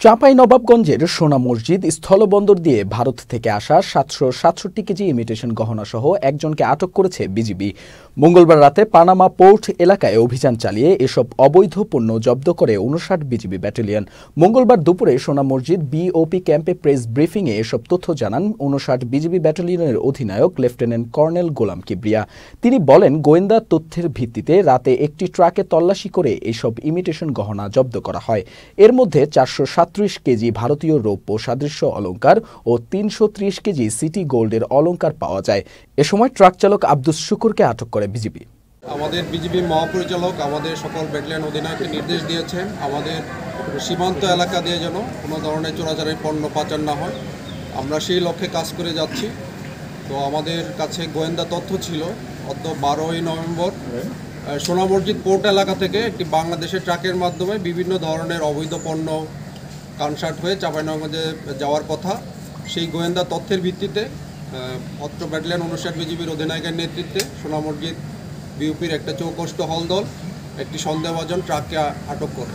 চাঁপাইনবাবগঞ্জের সোনা মসজিদ স্থলবন্দর দিয়ে ভারত থেকে আসা 767 কেজি ইমিটেশন গহনাসহ একজনকে আটক করেছে বিজিবি। মঙ্গলবার রাতে পানামা পোর্ট এলাকায় অভিযান চালিয়ে এসব অবৈধ পণ্য জব্দ করে 59 বিজিবি ব্যাটালিয়ন। মঙ্গলবার দুপুরে সোনা মসজিদ বিওপি ক্যাম্পে প্রেস ব্রিফিংয়ে এসব তথ্য জানান 59 বিজিবি ব্যাটালিয়নের অধিনায়ক লেফটেন্যান্ট কর্নেল গোলাম কিবরিয়া। তিনি বলেন, গোয়েন্দা তথ্যের ভিত্তিতে রাতে একটি ট্রাকে তল্লাশি করে এসব ইমিটেশন গহনা জব্দ করা হয়। এর মধ্যে 437 কেজি ভারতীয় রৌপ্য সাদৃশ্য অলংকার ও 330 কেজি সিটি গোল্ডের অলংকার পাওয়া যায়। এ সময় ট্রাক চালক আব্দুস শুকুরকে আটক করে বিজিবি। আমাদের বিজিবি মহাপরিচালক আমাদের সকল ব্যাটালিয়ন অধিনায়ককে নির্দেশ দিয়েছেন আমাদের সীমান্ত এলাকা দিয়ে যেন কোনো ধরনের চোরাচারের পণ্য পাচার না হয়। আমরা সেই লক্ষ্যে কাজ করে যাচ্ছি। তো আমাদের কাছে গোয়েন্দা তথ্য ছিল গত 12ই নভেম্বর সোনা মসজিদ পোর্ট এলাকা থেকে একটি বাংলাদেশের ট্রাকের মাধ্যমে বিভিন্ন ধরনের অবৈধ পণ্য কনসার্ট হয়ে চাঁপাইনবাবগঞ্জে যাওয়ার কথা। সেই গোয়েন্দা তথ্যের ভিত্তিতে অত্র ব্যাটালিয়ন 59 বিজিবির অধিনায়কের নেতৃত্বে সোনা মসজিদ বিউপির একটা চৌকষ্ট হলদল একটি সন্দেহভাজন ট্রাককে আটক করে।